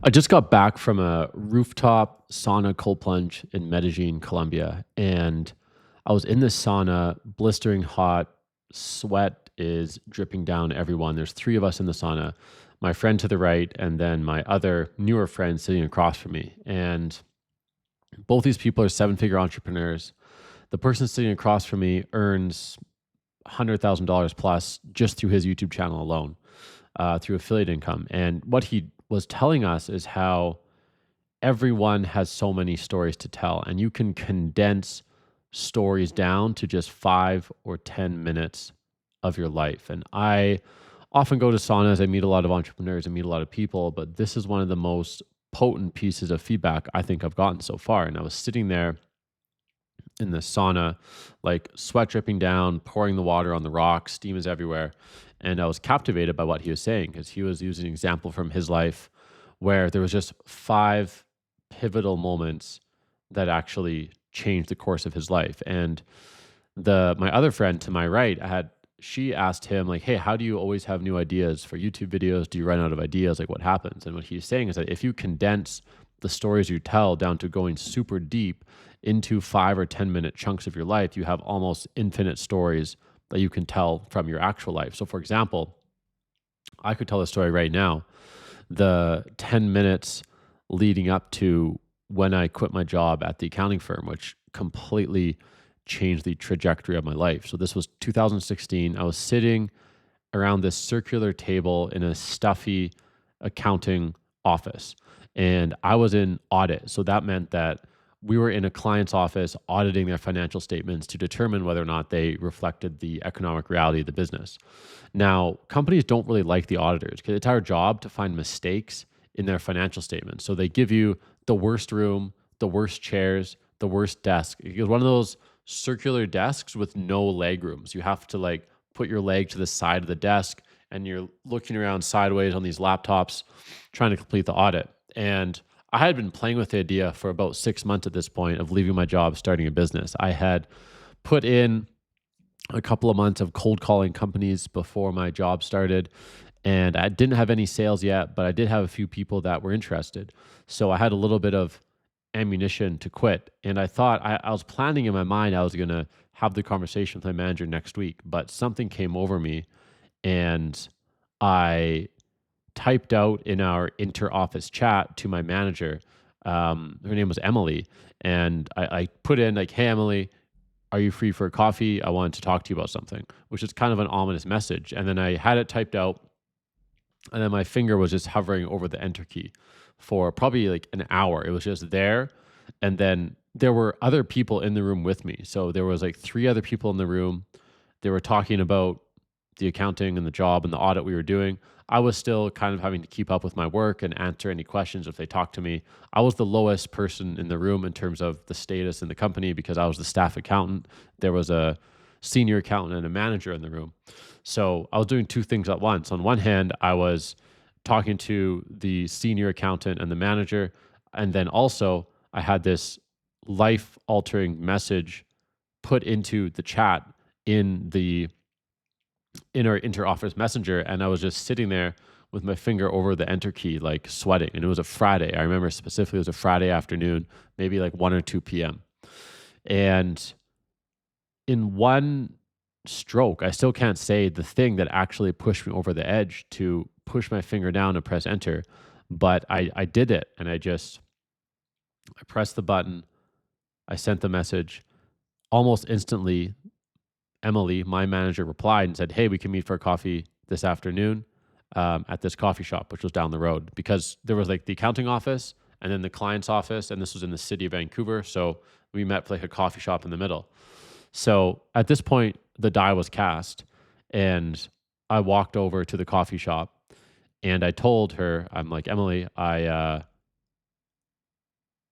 I just got back from a rooftop sauna cold plunge in Medellin, Colombia, and I was in this sauna, blistering hot, sweat is dripping down everyone. There's three of us in the sauna, my friend to the right, and then my other newer friend sitting across from me. And both these people are seven-figure entrepreneurs. The person sitting across from me earns $100,000 plus just through his YouTube channel alone, through affiliate income. And what he was telling us is how everyone has so many stories to tell, and you can condense stories down to just 5 or 10 minutes of your life. And I often go to saunas, I meet a lot of entrepreneurs, I meet a lot of people, but this is one of the most potent pieces of feedback I think I've gotten so far. And I was sitting there in the sauna, like sweat dripping down, pouring the water on the rocks, steam is everywhere. And I was captivated by what he was saying because he was using an example from his life where there was just five pivotal moments that actually changed the course of his life. And the my other friend to my right, she asked him like, "Hey, how do you always have new ideas for YouTube videos? Do you run out of ideas? Like what happens?" And what he's saying is that if you condense the stories you tell down to going super deep into 5 or 10 minute chunks of your life, you have almost infinite stories that you can tell from your actual life. So for example, I could tell a story right now, the 10 minutes leading up to when I quit my job at the accounting firm, which completely changed the trajectory of my life. So this was 2016. I was sitting around this circular table in a stuffy accounting office, and I was in audit. So that meant that we were in a client's office auditing their financial statements to determine whether or not they reflected the economic reality of the business. Now, companies don't really like the auditors because it's our job to find mistakes in their financial statements. So they give you the worst room, the worst chairs, the worst desk. It was one of those circular desks with no leg rooms. You have to like put your leg to the side of the desk and you're looking around sideways on these laptops trying to complete the audit. And I had been playing with the idea for about 6 months at this point of leaving my job, starting a business. I had put in a couple of months of cold calling companies before my job started. And I didn't have any sales yet, but I did have a few people that were interested. So I had a little bit of ammunition to quit. And I thought, I was planning in my mind, I was going to have the conversation with my manager next week, but something came over me and I typed out in our inter-office chat to my manager. Her name was Emily. And I put in like, "Hey, Emily, are you free for a coffee? I wanted to talk to you about something," which is kind of an ominous message. And then I had it typed out, and then my finger was just hovering over the enter key for probably like an hour. It was just there. And then there were other people in the room with me. So there was like three other people in the room. They were talking about the accounting and the job and the audit we were doing. I was still kind of having to keep up with my work and answer any questions if they talked to me. I was the lowest person in the room in terms of the status in the company because I was the staff accountant. There was a senior accountant and a manager in the room. So I was doing two things at once. On one hand, I was talking to the senior accountant and the manager. And then also, I had this life altering message put into the chat in the in our inter-office messenger, and I was just sitting there with my finger over the enter key, like sweating. And it was a Friday. I remember specifically it was a Friday afternoon, maybe like 1 or 2 p.m. And in one stroke, I still can't say the thing that actually pushed me over the edge to push my finger down and press enter, but I did it. And I pressed the button, I sent the message. Almost instantly, Emily, my manager, replied and said, "Hey, we can meet for a coffee this afternoon at this coffee shop," which was down the road because there was like the accounting office and then the client's office. And this was in the city of Vancouver. So we met for like a coffee shop in the middle. So at this point, the die was cast and I walked over to the coffee shop and I told her, I'm like, "Emily, I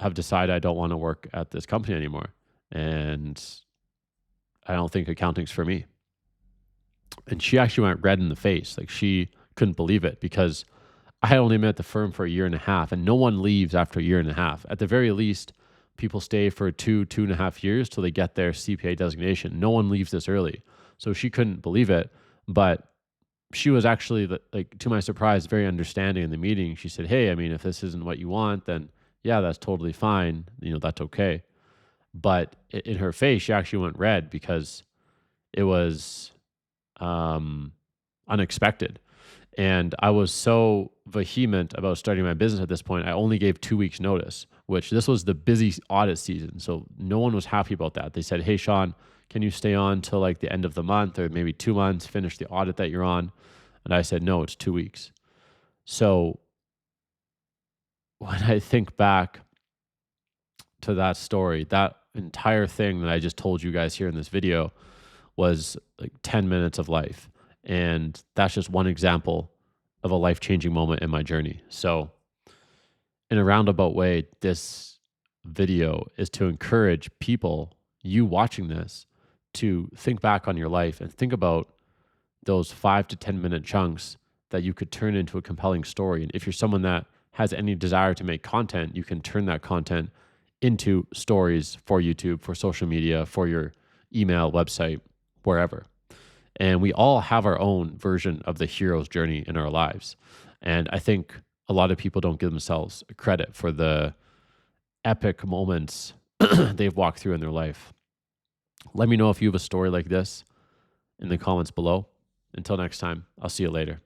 have decided I don't want to work at this company anymore. And I don't think accounting's for me." And she actually went red in the face. Like she couldn't believe it because I had only been at the firm for a year and a half and no one leaves after a year and a half. At the very least, people stay for 2.5 years till they get their CPA designation. No one leaves this early. So she couldn't believe it, but she was actually like, to my surprise, very understanding in the meeting. She said, "Hey, I mean, if this isn't what you want, then yeah, that's totally fine. That's okay." But in her face, she actually went red because it was um, unexpected. And I was so vehement about starting my business at this point. I only gave 2 weeks notice, which this was the busy audit season. So no one was happy about that. They said, "Hey, Sean, can you stay on till like the end of the month or maybe 2 months, finish the audit that you're on?" And I said, "No, it's 2 weeks." So when I think back to that story, that entire thing that I just told you guys here in this video was like 10 minutes of life. And that's just one example of a life changing moment in my journey. So, in a roundabout way, this video is to encourage people, you watching this, to think back on your life and think about those 5 to 10 minute chunks that you could turn into a compelling story. And if you're someone that has any desire to make content, you can turn that content into stories for YouTube, for social media, for your email, website, wherever. And we all have our own version of the hero's journey in our lives. And I think a lot of people don't give themselves credit for the epic moments they've walked through in their life. Let me know if you have a story like this in the comments below. Until next time, I'll see you later.